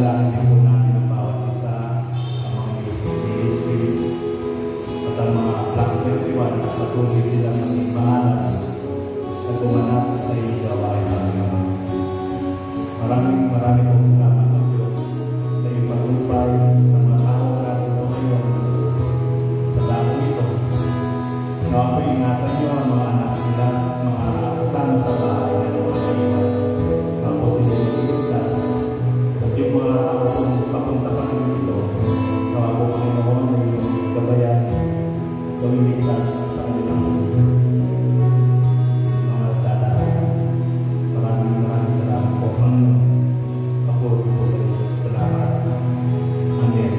Dalangin po natin ang bawat isa, ang mga ministries, at ang mga Black 21 at patuloy silang maging mahalal at gumanap sa iyong gawain namin. Maraming pong salamat ng Diyos sa iyong patnubay sa mga taong natin ngayon sa dahil ito. Nawa po ingatan niyo ang mga anak nila, mga kasama sa bahay na nakaiwan, mga posibleng iligtas, at yung mga taong papunta pa rin dito, nawa po Panginoon na iyong gabayan, gawing ligtas sa kanilang mga dadaan. Maraming salamat po. Kapuri po sa inyo. Salamat. Amen.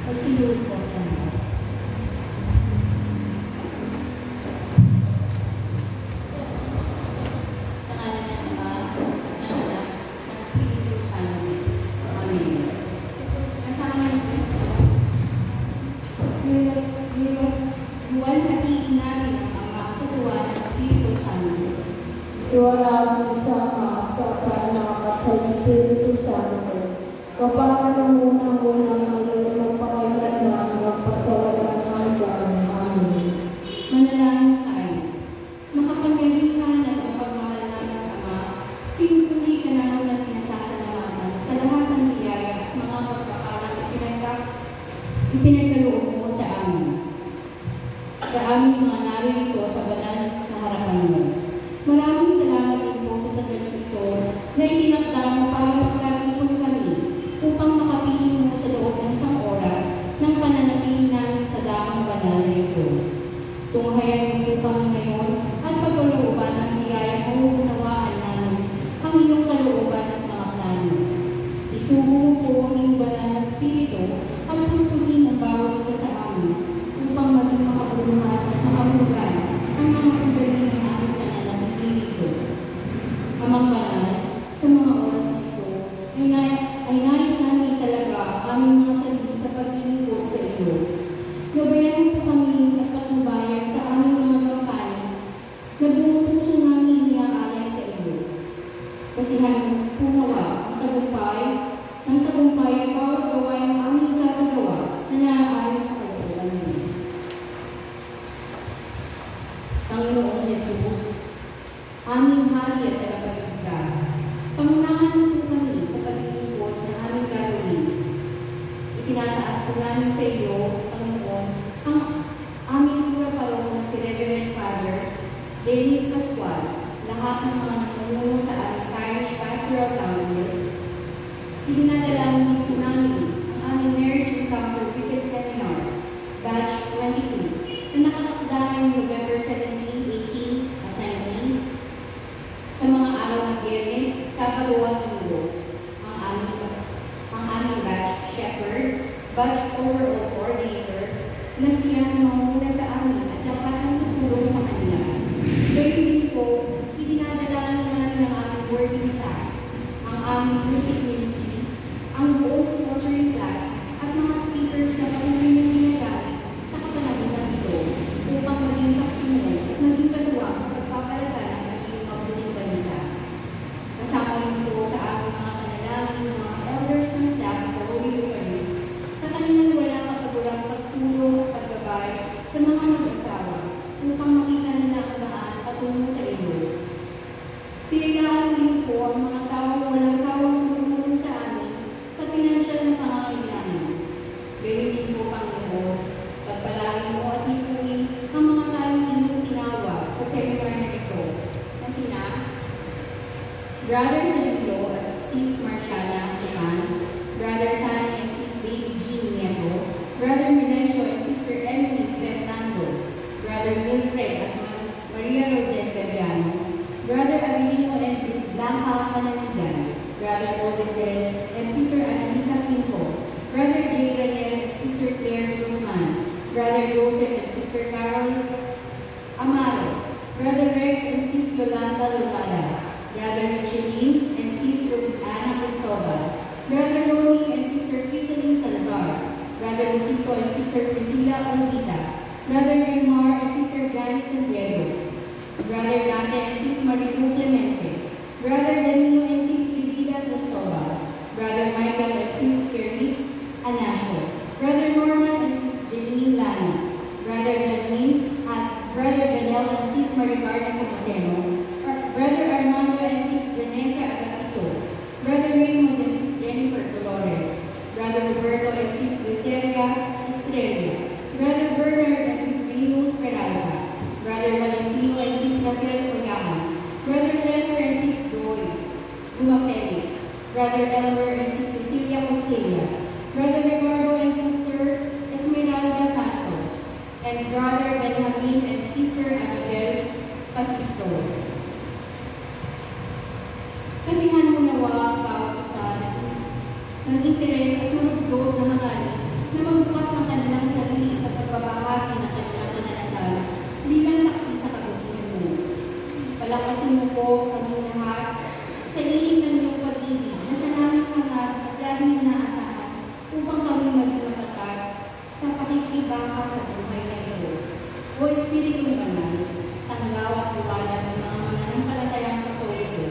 Magsiluhod po tayo. Sa ngalan ng Ama, at ng Anak, at Espiritu Santo. Amen. Kasama ng Kristo, luwalhatiin natin ang Ama sa tuwa ng Espiritu Santo. Iwalhati sa Ama, sa Anak, at sa Espiritu Santo. Kapag ng unang-unang ngayon, magpakailanman, magpasawalang hanggan. Amen. Manalangin tayo. Makapangyarihan at mapagmahal namin ang Ama, pinupuri ka namin at pinasasalamatan sa lahat ng biyaya at mga pagpakalang ipinagkaloob mo sa amin. Sa aming mga naririto sa banal na harapan mo. Maraming salamat din po sa sandaling ito na itinakda mo para magkatipon kami upang makapiling mo sa loob ng isang oras ng pananatili namin sa damang banal na ito. Tunghayan niyo po kami ngayon at pagkalooban ng biyaya mauunawaan namin ang iyong kalooban at mga plano. Isugo mo po ang iyong banal na Espiritu at puspusin ang bawat isa sa amin upang maging makabuluhan at makabugan ang mga sandali ng aming pananatili rito. Amang banal, sa mga oras na ito, ay nais namin italaga ang aming mga sarili sa paglilingkod sa iyo. Gabayan mo po kami at patnubayan sa aming mga gampanin na buong puso namin iniaalay sa iyo. Kasihan po nawa ang tagumpay at bawat gawain ang aming isasagawa na naaayon sa kalooban mo. Panginoong Jesus, aming hari at tagapagligtas, pangunahan mo po kami sa paglilingkod na aming gagawin. Itinataas po namin sa iyo, Panginoon, ang aming pura paroko na si Reverend Father Dennis Pascual, lahat ng mga namumuno sa aming Parish Pastoral Council. Idinadalangin din po namin ang aming Marriage Encounter Weekend Seminar, Batch 22, na nakatakda ngayong November 17, 18, at 19, sa mga araw ng Biyernes, Sabado at Linggo. Ang aming batch shepherd, batch overall coordinator, na siya ang mamuna sa amin at lahat ng tutulong sa kanila. Gayon din po, idinadalangin namin ang aming working staff, ang aming music ministry, ang buong sponsoring class, at mga speakers na patuloy mong ginagamit sa kapanahunan ito upang maging saksi mo at maging katuwang sa pagpapalaga ng iyong mabuting balita. Kasama rin po sa aming mga panalangin ng mga elders ng staff at the Holy Eucharist sa kanilang walang kapag-ulang pagtulong at paggabay sa mga mag-asawa upang makita nila ang daan patungo sa iyo. Piyayaan din po ang mga taong walang sawang tumulong sa amin Brother Michelin and Sister Ana Cristobal, Brother Loni and Sister Crisaline Salazar, Brother Rosito and Sister Priscilla Olvita, Brother Neymar and Sister Gladys San Diego, Brother Dante and Sis Marilu Clemente, Brother Danilo and Sis Brigida Cristobal, Brother Michael and Sis Cherise Anasio, Brother Norman and Sis Janine Lana, Brother Janine at Brother Janelle and Sis Marigarda Camaseno, Brother Armando and Sis Janessa Agapito, Brother Raymond and Sis Jennifer Dolores, Brother Roberto and Sis Luceria Estrella, Brother Bernard and Sis Venus Peralta, Brother Valentino and Sis Raquel Oyaman, Brother Lester and Sis Joy Luma Felix, Brother Elmer and Sis Cecilia Costillas, Brother Ricardo and Sister Esmeralda Santos, and Brother Benjamin and Sister Annabel Pasisto. Kasihan mo nawa ang bawat isa ng interes at marugdog na hangarin na magbukas ng kanilang sarili sa pagbabahagi ng kanilang mananasal bilang saksi sa kabutihan mo. Palakasin mo po kami lahat sa ilig ng iyong pag-ibig na siya namin hangat at laging inaasahan upang kami maging matatag sa pakikibaka sa buhay na ito. O Espiritu Banal, tanglaw at liwanag ng mga mananampalatayang Katoliko,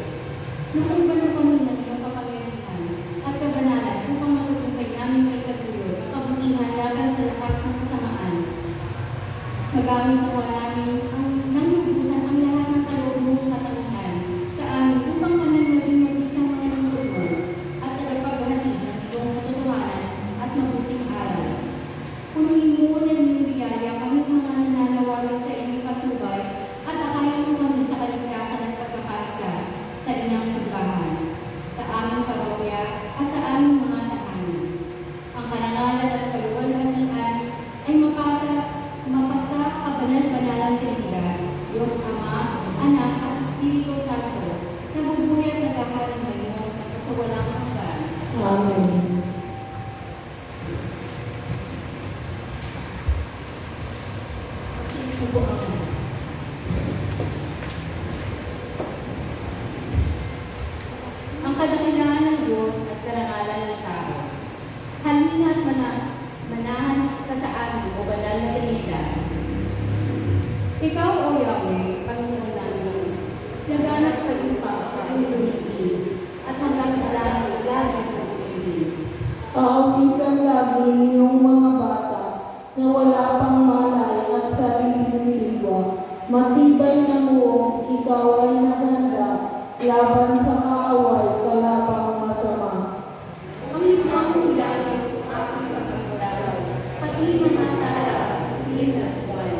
nakumbalo kami ng iyong kapangyarihan at kabanalan upang matutumpay namin may katulad ang kabutihan laban sa lakas ng kasamaan. Nagamit nawa namin ng lubusan ang lahat ng kaloob mong katangian sa amin upang kami maging mag-isang mga nagtulong at tagapaghatid ng iyong katotohanan at mabuting aral. Punuin mo na iyong biyaya kami mga nananawagan sa iyong patnubay at akayin mo kami sa kaligtasan at pagkakaisa sa inyong simbahan, sa aming parokya at sa aming mga tahanan. Ang karangalan at kaluwalhatian ay mapasa kabanal-banalang Trinidad, Diyos Ama, Anak at Espiritu Santo, na bubuhay at nagkakaroon ngayon at sa walang hanggan. Amen. Ang kadakilaan ng Diyos at karangalan ng tao. Halina at manahan ka sa amin o banal na Trinidad. Ikaw, O Yahweh, Panginoon namin, laganap sa lupa ang lumipin at hanggang sa langit laging pag-ibig. Paawitan lagi niyong mga bata na wala pang malay at sariling diwa. Matibay na muong ikaw ay naghanda laban sa kaaway kalabang masama. Ang limang langit aking pagpasdalaw, pati manatala, bilang buwan.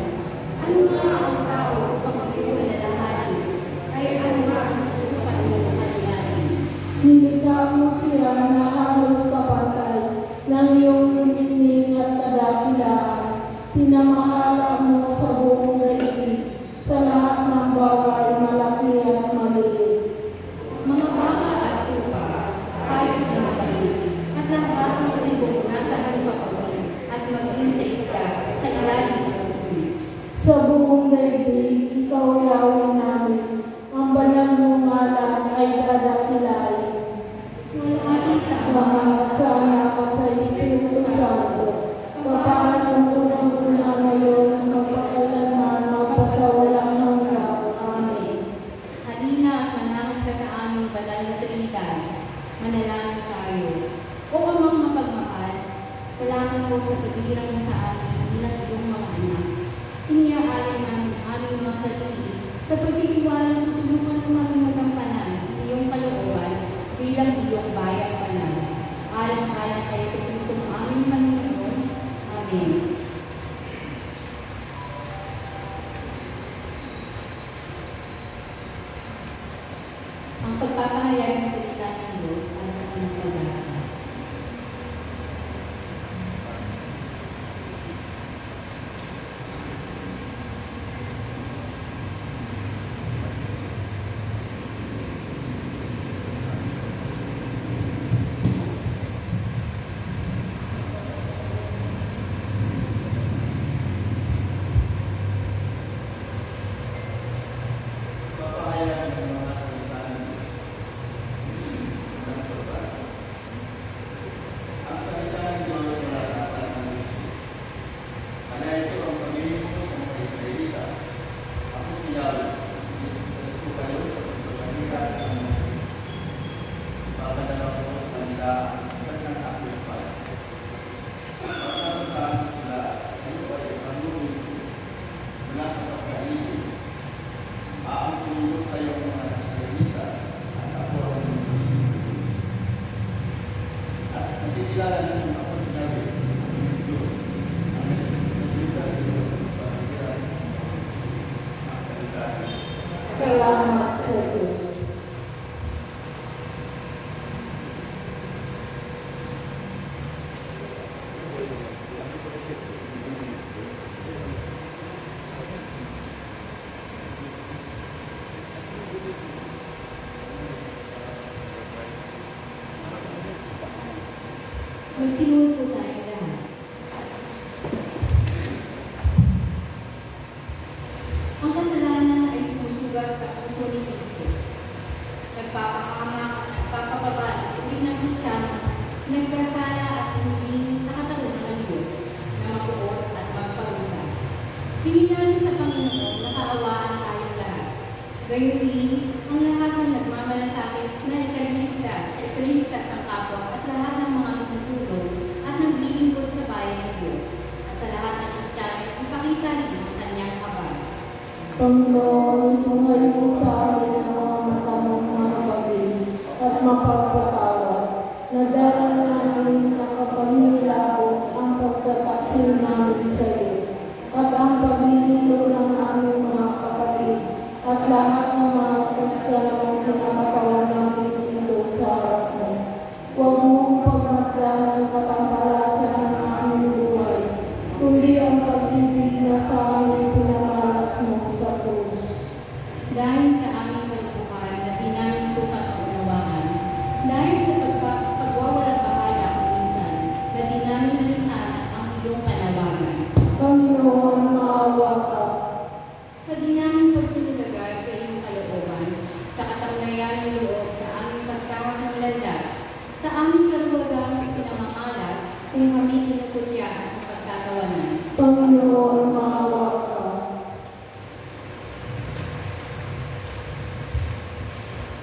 Ano nga ang tao upang iyong alalahanin? Ay ano nga ang gustuhan mo kalinanin? Nilikha mo siya na halos kapatay ng iyong ningning at kadakilaan. Pinamahala mo sa buong daigdig sa lahat ng bagay malaki at maliit. Mga baka at tupa, hayop na matalis, at lahat ng libong nasa halipapawin, at maging sa isla sa ilalim ng tubig. Sa buong daigdig, ikaw Yahweh namin, ang banal mong ngalan ay dadakilain. Walhati sa Mga sana ka sa Espiritu Santo, kapaanong unang-una ngayon at magpakailanman magpasawalang hanggan. Amen. halina at manahan ka sa aming banal na Trinidad. Manalangin tayo. O Amang mapagmahal, salamat po sa paghirang mo sa amin bilang iyong mga anak. Iniaalay namin ang aming mga sarili sa pagtitiwala ng tutulungan ng maging magampanan ng iyong kalooban bilang iyong bayang banal. Alang-alang kay sa Kristo ng aming Panginoon. Amen. Ang pagpapahayag ng salita ng Diyos ay sa unang pagbasa. Salamat sa Diyos. Magsinuod po tayo lahat. Ang kasalanan ay sumusugat sa puso ni Kristo. Nagpapahamak at nagpapababa ng uri ng Kristiyano, nagkasala at humiling sa katauhan ng Diyos na mabuot at magparusa. Hingin namin sa Panginoon na kaawaan tayong lahat. Gayon din ang lahat ng nagmamalasakit na ikaliligtas ng kapwa at lahat ng mga tumutulong at naglilingkod sa bayan ng Diyos. At sa lahat ng Kristiyano, ipakita rin ang kanyang habag. Panginoon, itunay mo sa amin ang mga matamang mahabagin at mapagpatawad. Nadaran namin na kapag nilabot ang pagtataksil namin sa iyo at ang paglilino ng aming mga kapatid at lahat ng mga Kristiyanong kinakatawan namin dito sa harap mo. Huwag mong pagmasdan ang katampalasan ng aming buhay, kundi ang pag-ibig na sa amin pinamalas mo sa krus. Dahil sa aming kalungkuhan na di namin sukat ang unawaan, dahil sa pagwawalang bahala kung minsan, na di namin nalintanan ang iyong panawagan. Panginoon, maawa ka. Sa di namin pagsunod-agad sa iyong kalooban, sa katanglayan ng loob sa aming pagtawag ng landas, sa aming karuwagang pinamamalas kung kami kinukutya at pagtatawanan. Panginoon, maawa ka.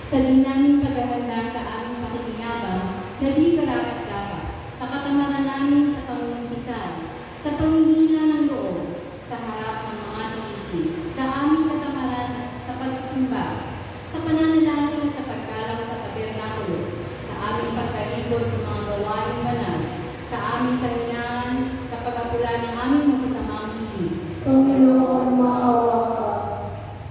Sa di namin paghahanda sa aming pakikinabang na di karapat-dapat, sa katamaran namin sa pangungkisan, sa pangihina ng loob, sa harap ng mga nagising, sa aming katamaran at sa pagsisimba, sa pananalangin at sa pagdalaw sa tabernakulo, sa aming pagkalikod sa mga gawaing banal, sa aming kahinaan, sa pag-apula ng aming masasamang hilig, Panginoon, maawa ka.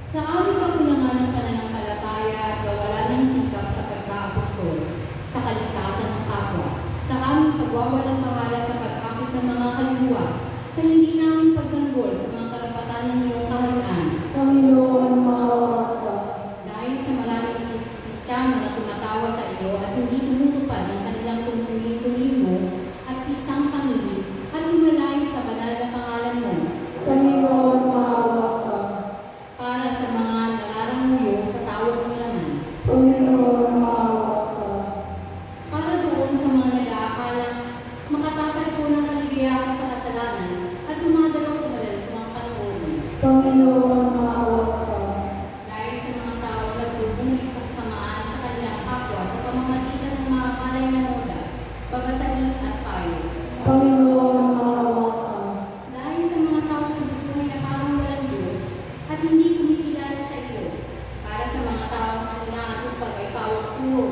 sa aming kakulangan ng pananampalataya at kawalan ng sikap sa pagka-apostol, sa kaligtasan ng kapwa, sa aming pagwawalang bahala sa pag-akit ng mga kaluluwa, sa hindi namin pagtanggol sa mga karapatan ng iyong kaharian, Panginoon, maawa ka. dahil sa maraming Kristiyano na tumatawa sa iyo at hindi tumutupad ng kanilang tungkulin linggo at pistang pangilin at lumalayo sa banal na pangalan mo, Panginoon, maawa ka. para sa mga nararanguyo sa tawag ng laman, Panginoon, maawa ka. para doon sa mga nag-aakalang makatatagpo ng kaligayahan sa kasalanan at dumadalaw sa malalaswang panahon, Panginoon, maawa ka. dahil sa mga taong nagbubungit sa kasamaan sa kanilang kapwa sa pamamagitan ng mga palay na moda, babasahin at payo, Panginoon, maawa ka. dahil sa mga taong nagbubuhay na parang walang Diyos at hindi kumikilala sa iyo, para sa mga taong ang inaatupag ay pawag-puro,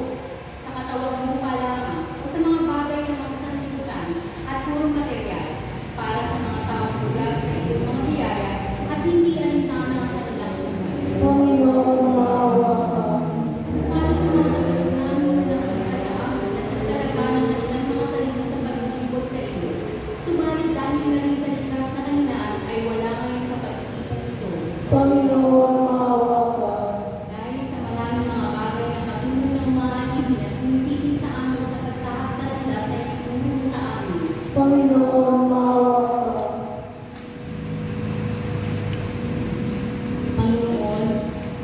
sa katawag lupa lamang o sa mga bagay na makasanlibutan at puro material, para sa mga taong bulag sa iyong mga biyaya at hindi alintana ang kanilang buhay. Panginoon, maawa ka. Para sa mga kapatid namin na nakakisa sa amin at nagdalaga ng kanilang mga sarili sa paglilingkod sa iyo, subalit dahil na rin sa likas na kaninaan ay wala ngayon sa pagtitipon ito. Panginoon, maawa ka. Dahil sa maraming mga bagay na katulong ng mga ibig at pumipigil sa amin sa pagtahak sa landas na itutulong sa amin. Panginoon, maawa ka. Panginoon,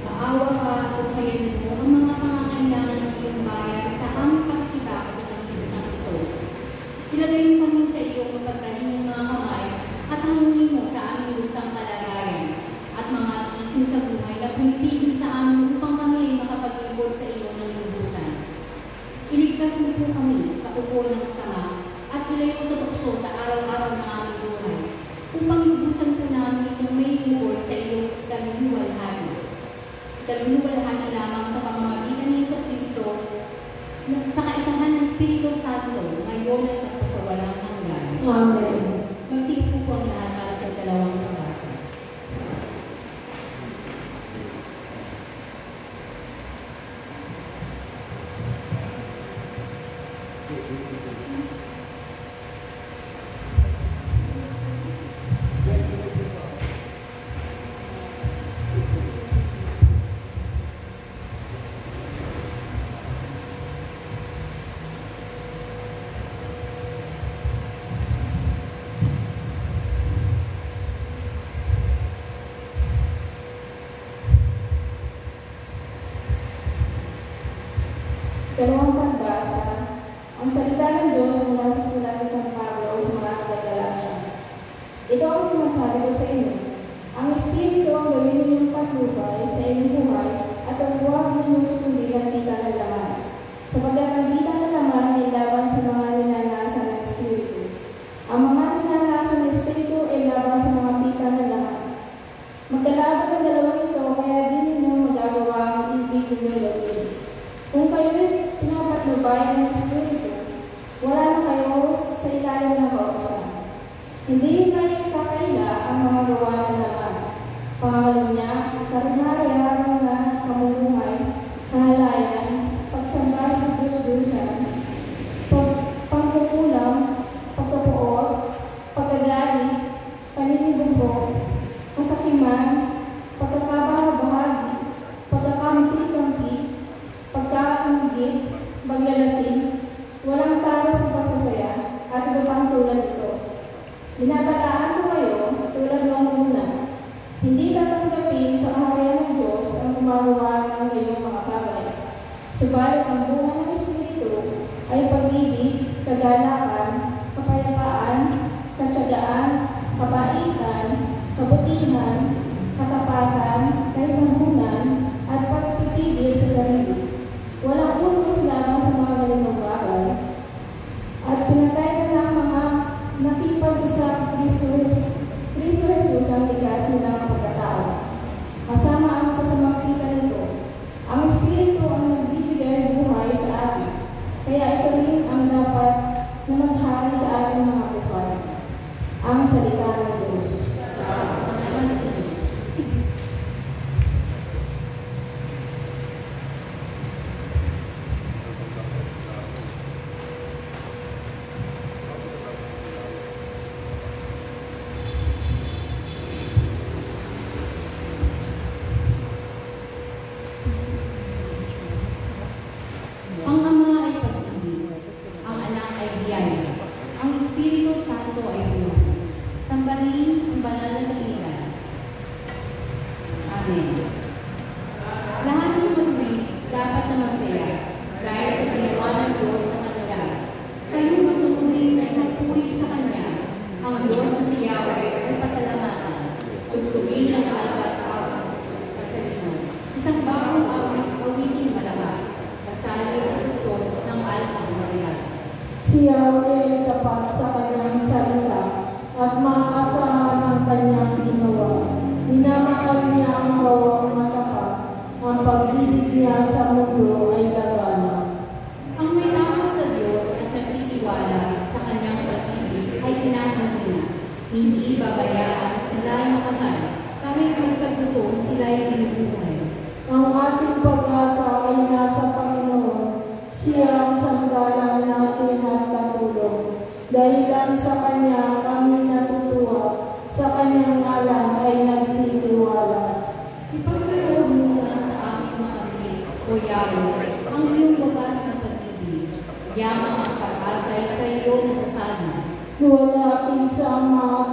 paawa ka at tuhayin mo ang mga pangangailangan ng iyong bayan sa aming pakikibaka sa sanlibutan ito. Ilagay mo kami sa iyong mapagkalinging mga kamay at hanguin mo sa aming gustang kalagayan at mga tiisin sa buhay na pumipigil sa amin upang kami ay makapaglingkod sa iyo ng lubusan. Iligtas mo po kami sa kubo ng kasama at ilayo sa tukso sa araw-araw ng aming buhay upang lubusan po namin itong may buhay sa iyong kaluluwalhati. Kaluluwalhati lamang sa pamamagitan ni Jesu Kristo sa kaisahan ng Espiritu Santo, ngayon at magpasawalang hanggan. Amen. Magsiupo po ang lahat para sa dalawang pabasa. Dalawang pagdasa, ang salita ng Diyos mula sa sulat ni San Pablo sa mga taga-Galacia. Ito ang sinasabi ko sa inyo. Ang Espiritu ang gawin ninyong patnubay sa inyong buhay at ang huwag ninyong susundin ang pita ng laman. Sapagkat ang pita ng laman ay laban sa mga ninanasa ng Espiritu. Ang mga ninanasa ng Espiritu ay laban sa mga pita ng laman. Magkalaban ang dalawang ito, kaya di ninyo magagawa ang ibig ninyong gawin. Kung kayo'y pinapatnubay ng Espiritu, wala na kayo sa ilalim ng kautusan. Hindi na kakaila ang mga gawa ng laman. Pangalunya, karinarya, mga pamumuhay, kahalayan, pagsamba sa Diyos-Diyosan, pangkukulam, pagkapuot, pagkagalit, paninibugho, kasakiman, pagkakabahabahagi, pagkakampi-kampi, pagkakanggit, baglalasing, walang taro sa pagsasaya, at iba pang tulad ito. Binabalaan ko kayo tulad noong una. Hindi tatanggapin sa kaharian ng Diyos ang gumagawa ng gayong mga bagay. Subalit ang bunga ng Espiritu ay pag-ibig, kagalakan, kapayapaan, katyagaan, kabaitan, kabutihan, katapatan, kahinangunan, at pagpipigil sa sarili. Walang utos lamang sa mga ganitong bagay. At pinatay na ng mga nakipag-isa Kristo Jesus ang ligas nilang pagkatao. Kasama ang masasamang pita nito. Ang Espiritu ang nagbibigay buhay sa atin. Kaya ito rin ang dapat na maghari sa ating mga buhay. Ang salita ng Diyos. Salamat sa Diyos. Ang Ama ay pag-ibig, ang Anak ay biyaya, ang Espiritu Santo ay buhay. Sambahin ang banal na Trinidad. Amen. Lahat ng maluwid dapat na magsaya dahil sa ginawa ng Diyos sa kanila. Kayong masunurin ay magpuri sa Kanya. Ang Diyos na si Yahweh ay pasalamatan. Tugtugin ang albat awit sa salino. Isang bagong awit, awiting malakas. Kasali ang tugtog ng alpang marilag. Si Yahweh ay tapat sa kanyang salita at maaasahan ang kanyang ginawa. Minamahal niya ang gawang matapat. Ang pag-ibig niya sa mundo ay lagana. Ang may takot sa Diyos at nagtitiwala sa kanyang pag-ibig ay tinatanggi. Hindi babayaan sila'y mamatay, kahit magkagutom sila'y binubuhay. Ang ating pag-asa ay nasa Panginoon. Siya ang sanggalang natin at katulong. Dahilan sa Kanya kami natutuwa. Sa Kanyang ngalan ay nagtitiwala. Ipagkaloob mo na sa aming makamit, O Yahweh, ang iyong wagas na pag-ibig. Yamang ang pag-asay sa iyo na sasana. Wala pinsama at